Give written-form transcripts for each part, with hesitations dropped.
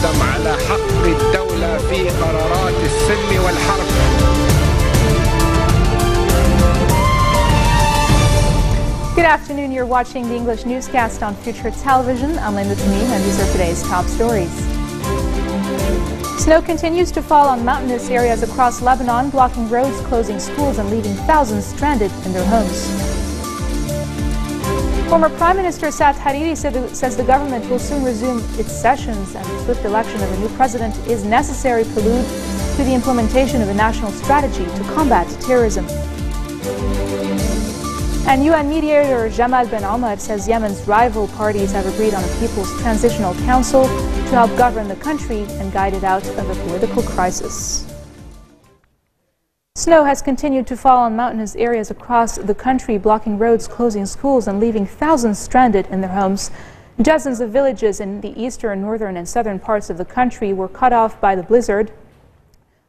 يتقدم على حق الدولة في قرارات السلم والحرب. Good afternoon. You're watching the English newscast on Future Television. I'm Linda Tamim, and these are today's top stories. Snow continues to fall on mountainous areas across Lebanon, blocking roads, closing schools, and leaving thousands stranded in their homes. Former Prime Minister Saad Hariri says the government will soon resume its sessions, and the swift election of a new president is necessary prelude to the implementation of a national strategy to combat terrorism. And UN mediator Jamal Ben Omar says Yemen's rival parties have agreed on a People's Transitional Council to help govern the country and guide it out of a political crisis. Snow has continued to fall on mountainous areas across the country, blocking roads, closing schools, and leaving thousands stranded in their homes. Dozens of villages in the eastern, northern, and southern parts of the country were cut off by the blizzard.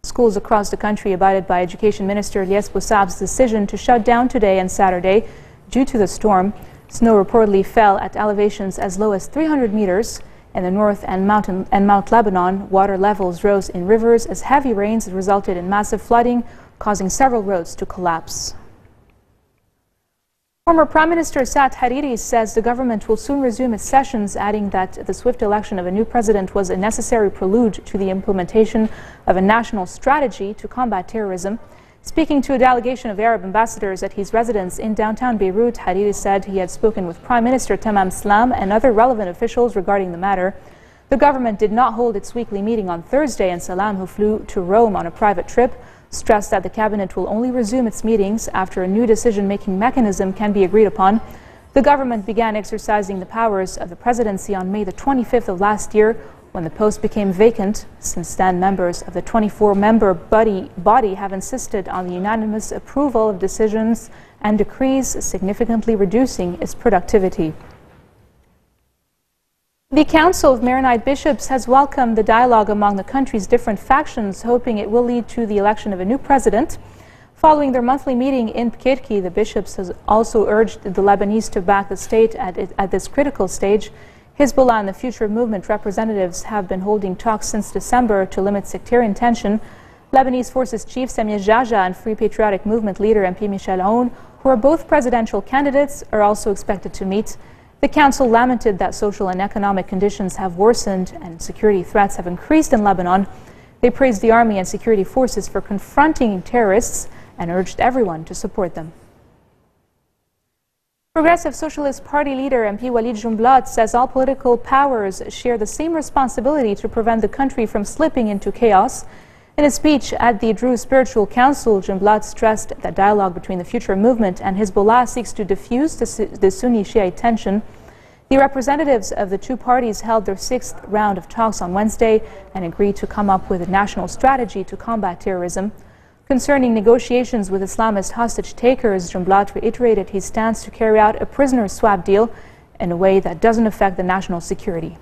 Schools across the country abided by Education Minister Ilyas Boussab's decision to shut down today and Saturday due to the storm. Snow reportedly fell at elevations as low as 300 meters. In the north and Mount Lebanon, water levels rose in rivers as heavy rains resulted in massive flooding, causing several roads to collapse. Former Prime Minister Saad Hariri says the government will soon resume its sessions, adding that the swift election of a new president was a necessary prelude to the implementation of a national strategy to combat terrorism. Speaking to a delegation of Arab ambassadors at his residence in downtown Beirut, Hariri said he had spoken with Prime Minister Tamam Slam and other relevant officials regarding the matter. The government did not hold its weekly meeting on Thursday, and Salam, who flew to Rome on a private trip, stressed that the cabinet will only resume its meetings after a new decision-making mechanism can be agreed upon. The government began exercising the powers of the presidency on May the 25th of last year, when the post became vacant. Since then, members of the 24-member body have insisted on the unanimous approval of decisions and decrees, significantly reducing its productivity. The Council of Maronite Bishops has welcomed the dialogue among the country's different factions, hoping it will lead to the election of a new president. Following their monthly meeting in Kirki, the bishops has also urged the Lebanese to back the state at this critical stage. Hezbollah and the Future Movement representatives have been holding talks since December to limit sectarian tension. Lebanese Forces Chief Samir Jaja and Free Patriotic Movement leader MP Michel Aoun, who are both presidential candidates, are also expected to meet. The council lamented that social and economic conditions have worsened and security threats have increased in Lebanon. They praised the army and security forces for confronting terrorists and urged everyone to support them. Progressive Socialist Party leader MP Walid Jumblat says all political powers share the same responsibility to prevent the country from slipping into chaos. In a speech at the Druze Spiritual Council, Jumblat stressed that dialogue between the Future Movement and Hezbollah seeks to diffuse the Sunni-Shiite tension. The representatives of the two parties held their sixth round of talks on Wednesday and agreed to come up with a national strategy to combat terrorism. Concerning negotiations with Islamist hostage takers, Jumblat reiterated his stance to carry out a prisoner swap deal in a way that doesn't affect the national security.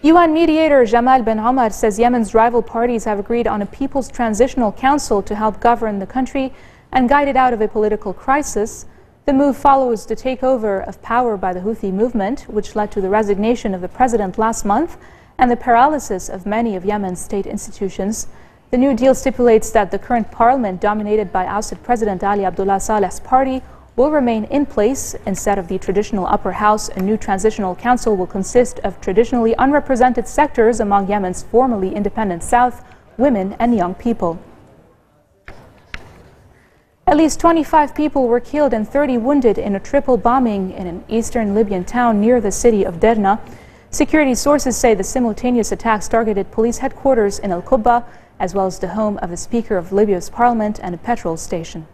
UN mediator Jamal Ben Omar says Yemen's rival parties have agreed on a People's Transitional Council to help govern the country and guide it out of a political crisis. The move follows the takeover of power by the Houthi movement, which led to the resignation of the president last month and the paralysis of many of Yemen's state institutions. The new deal stipulates that the current parliament, dominated by ousted President Ali Abdullah Saleh's party, will remain in place. Instead of the traditional upper house, a new transitional council will consist of traditionally unrepresented sectors among Yemen's formerly independent south, women and young people. At least 25 people were killed and 30 wounded in a triple bombing in an eastern Libyan town near the city of Derna. Security sources say the simultaneous attacks targeted police headquarters in Al-Qubba, as well as the home of the Speaker of Libya's parliament and a petrol station.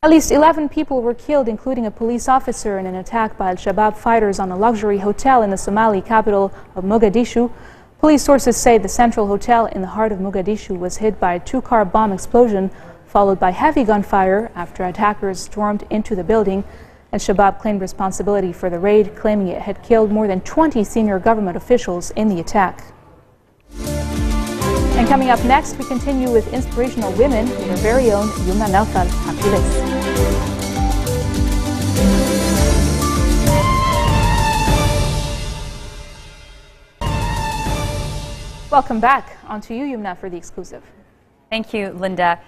At least 11 people were killed, including a police officer, in an attack by Al-Shabaab fighters on a luxury hotel in the Somali capital of Mogadishu. Police sources say the central hotel in the heart of Mogadishu was hit by a two-car bomb explosion, followed by heavy gunfire after attackers stormed into the building. Al-Shabaab claimed responsibility for the raid, claiming it had killed more than 20 senior government officials in the attack. And coming up next, we continue with inspirational women with our very own Yumna Naufal after this. Welcome back. On to you, Yumna, for the exclusive. Thank you, Linda.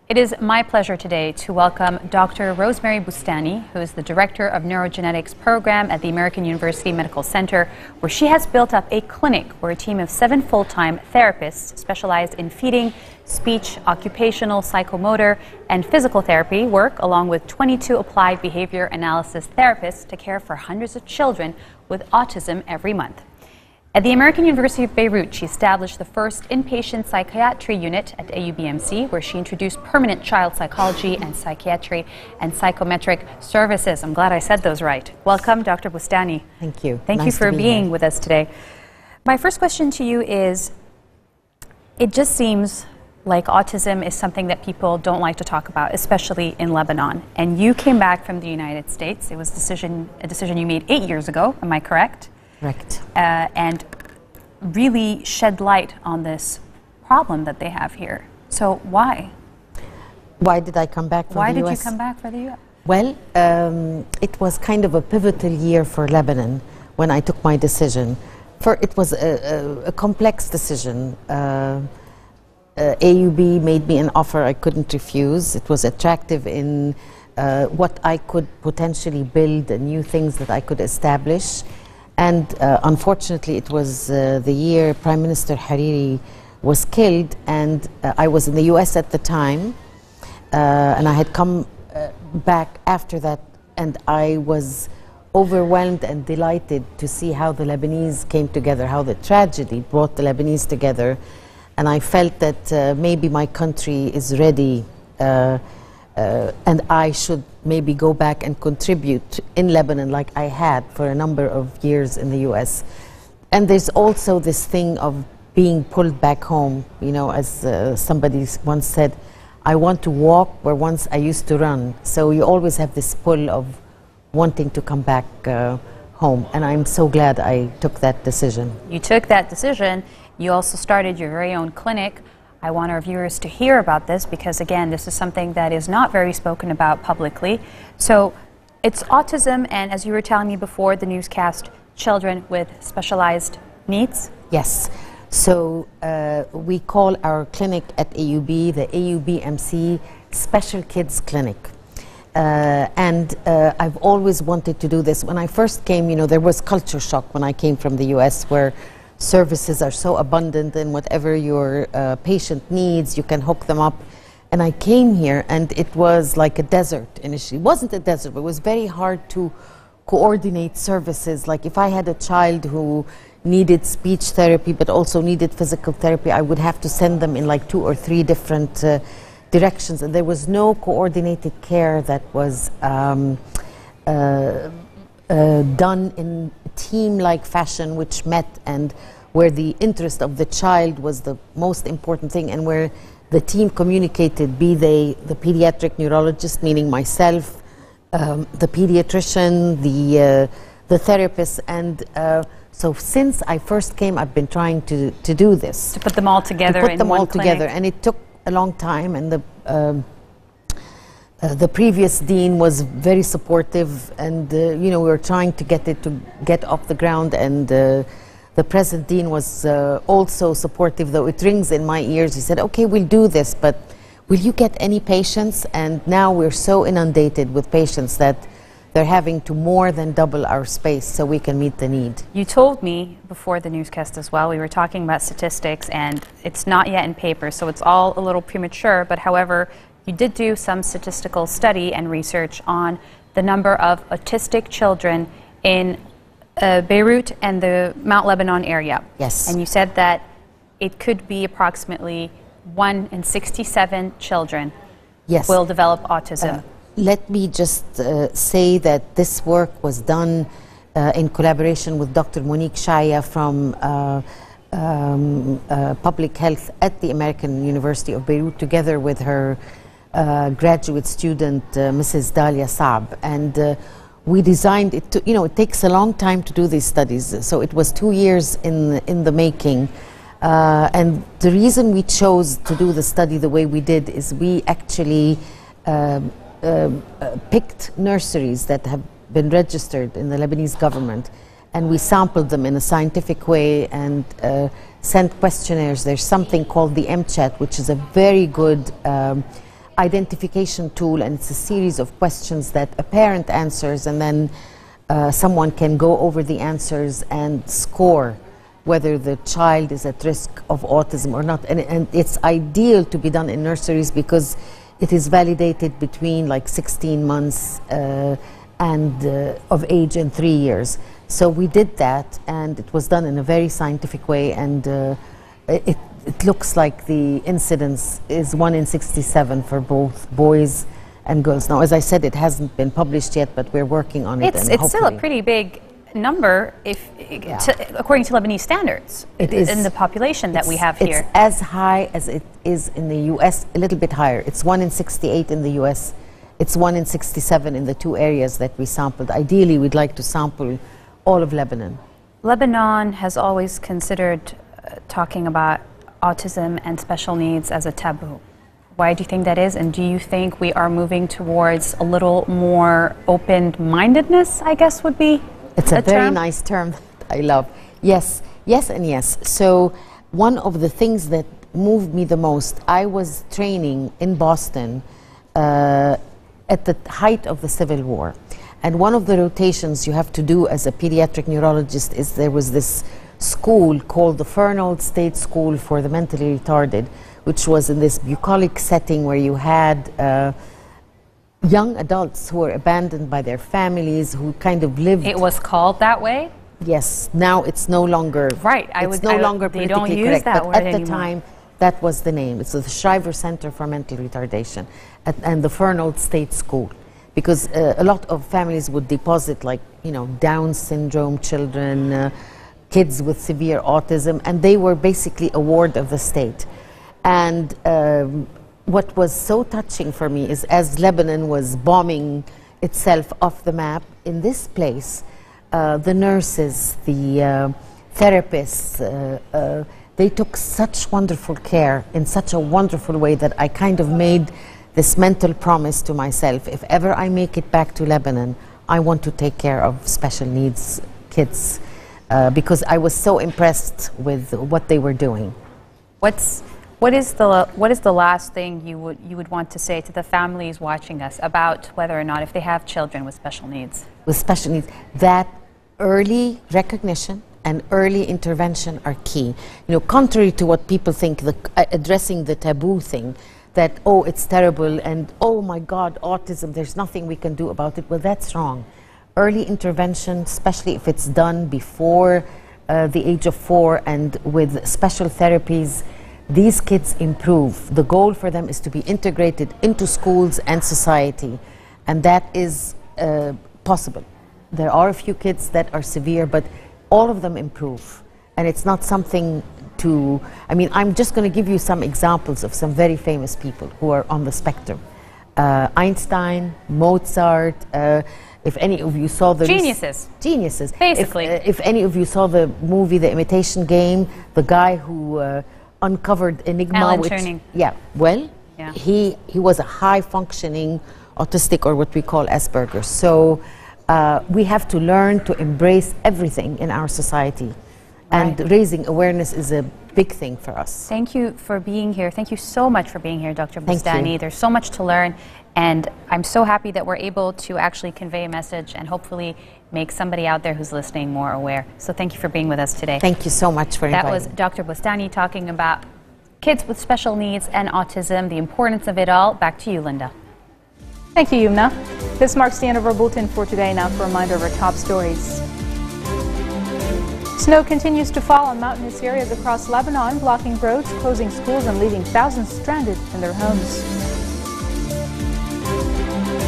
It is my pleasure today to welcome Dr. Rosemary Bustani, who is the Director of Neurogenetics Program at the American University Medical Center, where she has built up a clinic where a team of 7 full-time therapists specialized in feeding, speech, occupational, psychomotor, and physical therapy work, along with 22 applied behavior analysis therapists to care for hundreds of children with autism every month. At the American University of Beirut, she established the first inpatient psychiatry unit at AUBMC, where she introduced permanent child psychology and psychiatry and psychometric services. I'm glad I said those right. Welcome, Dr. Bustani. Thank you. Thank you for being with us today. My first question to you is, it just seems like autism is something that people don't like to talk about, especially in Lebanon. And you came back from the United States. It was a decision you made 8 years ago, am I correct? Correct. And really shed light on this problem that they have here. So why? Why did I come back from the US? Why did you come back for the US? Well, it was kind of a pivotal year for Lebanon when I took my decision. It was a complex decision. AUB made me an offer I couldn't refuse. It was attractive in what I could potentially build and new things that I could establish. And unfortunately, it was the year Prime Minister Hariri was killed, and I was in the US at the time, and I had come back after that, and I was overwhelmed and delighted to see how the Lebanese came together, how the tragedy brought the Lebanese together, and I felt that maybe my country is ready, and I should maybe go back and contribute in Lebanon like I had for a number of years in the US. And there's also this thing of being pulled back home, you know, as somebody once said, I want to walk where once I used to run. So you always have this pull of wanting to come back home. And I'm so glad I took that decision. You took that decision. You also started your very own clinic. I want our viewers to hear about this because, again, this is something that is not very spoken about publicly. So it's autism and, as you were telling me before the newscast, children with specialized needs? Yes. So we call our clinic at AUB the AUBMC Special Kids Clinic. And I've always wanted to do this. When I first came, you know, there was culture shock when I came from the US, where services are so abundant, and whatever your patient needs, you can hook them up. And I came here, and it was like a desert initially. It wasn't a desert, but it was very hard to coordinate services. Like if I had a child who needed speech therapy but also needed physical therapy, I would have to send them in like 2 or 3 different directions. And there was no coordinated care that was done in team-like fashion, which met and where the interest of the child was the most important thing, and where the team communicated, be they the pediatric neurologist, meaning myself, the pediatrician, the therapist, and so since I first came, I've been trying to do this. To put them all together in one clinic? To put them all together, and it took a long time, and the previous dean was very supportive, and you know, we were trying to get it to get off the ground, and the present dean was also supportive, though it rings in my ears. He said, okay, we'll do this, but will you get any patients? And now we're so inundated with patients that they're having to more than double our space so we can meet the need. You told me before the newscast as well, we were talking about statistics, and it's not yet in paper, so it's all a little premature, but however, you did do some statistical study and research on the number of autistic children in Beirut and the Mount Lebanon area. Yes. And you said that it could be approximately 1 in 67 children will develop autism. Let me just say that this work was done in collaboration with Dr. Monique Shaya from Public Health at the American University of Beirut, together with her graduate student, Mrs. Dalia Saab. And we designed it to, you know, it takes a long time to do these studies, so it was 2 years in the making. And the reason we chose to do the study the way we did is we actually picked nurseries that have been registered in the Lebanese government, and we sampled them in a scientific way and sent questionnaires. There's something called the MChat, which is a very good identification tool, and it's a series of questions that a parent answers, and then someone can go over the answers and score whether the child is at risk of autism or not. And it's ideal to be done in nurseries because it is validated between like 16 months of age and 3 years. So we did that, and it was done in a very scientific way, and it looks like the incidence is 1 in 67 for both boys and girls. Now, as I said, it hasn't been published yet, but we're working on it. It's still a pretty big number, according to Lebanese standards. It is in the population that we have here. It's as high as it is in the U.S., a little bit higher. It's 1 in 68 in the U.S. It's 1 in 67 in the 2 areas that we sampled. Ideally, we'd like to sample all of Lebanon. Lebanon has always considered talking about autism and special needs as a taboo. Why do you think that is? And do you think we are moving towards a little more open-mindedness, I guess would be It's a very nice term that I love. Yes, yes and yes. So one of the things that moved me the most, I was training in Boston at the height of the Civil War. And one of the rotations you have to do as a pediatric neurologist is there was this school called the Fernald State School for the Mentally Retarded, which was in this bucolic setting where you had young adults who were abandoned by their families, who kind of lived... It was called that way? Yes, now it's no longer... Right. It's no longer politically correct, that but word at the anymore. time, that was the name. It's the Shriver Center for Mental Retardation and the Fernald State School. Because a lot of families would deposit, like, you know, Down syndrome children, kids with severe autism, and they were basically a ward of the state. And what was so touching for me is, as Lebanon was bombing itself off the map, in this place, the nurses, the therapists, they took such wonderful care in such a wonderful way that I kind of made this mental promise to myself: if ever I make it back to Lebanon, I want to take care of special needs kids, because I was so impressed with what they were doing. What is the last thing you would want to say to the families watching us about whether or not, if they have children with special needs? With special needs, that early recognition and early intervention are key. You know, contrary to what people think, addressing the taboo thing, that, oh, it's terrible, and oh my God, autism, there's nothing we can do about it. Well, that's wrong. Early intervention, especially if it's done before the age of 4 and with special therapies, these kids improve. The goal for them is to be integrated into schools and society, and that is possible. There are a few kids that are severe, but all of them improve. And it's not something to, I mean, I'm just going to give you some examples of some very famous people who are on the spectrum. Einstein, Mozart, if any of you saw the... Geniuses. Geniuses. Basically. If any of you saw the movie The Imitation Game, the guy who uncovered Enigma. Alan Turing. Yeah, well, yeah. He was a high-functioning autistic, or what we call Asperger's. So we have to learn to embrace everything in our society. And raising awareness is a big thing for us. Thank you for being here. Thank you so much for being here, Dr. Thank Boustany. you. There's so much to learn, and I'm so happy that we're able to actually convey a message and hopefully make somebody out there who's listening more aware. So thank you for being with us today. Thank you so much for inviting me. That was Dr. Boustany talking about kids with special needs and autism, the importance of it all. Back to you, Linda. Thank you, Yumna. This marks the end of our bulletin for today. Now for a reminder of our top stories. Snow continues to fall on mountainous areas across Lebanon, blocking roads, closing schools, and leaving thousands stranded in their homes.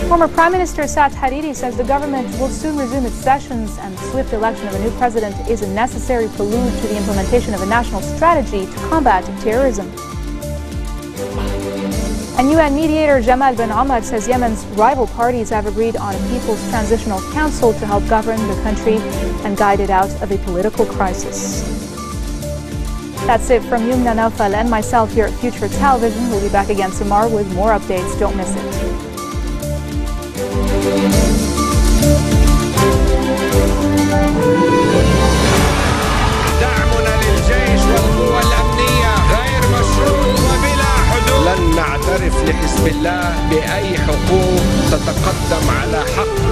Former Prime Minister Saad Hariri says the government will soon resume its sessions, and the swift election of a new president is a necessary prelude to the implementation of a national strategy to combat terrorism. And UN mediator Jamal Ben Ahmad says Yemen's rival parties have agreed on a People's Transitional Council to help govern the country and guide it out of a political crisis. That's it from Yumna Naufal and myself here at Future Television. We'll be back again tomorrow with more updates. Don't miss it. بالله بأي حقوق تتقدم على حق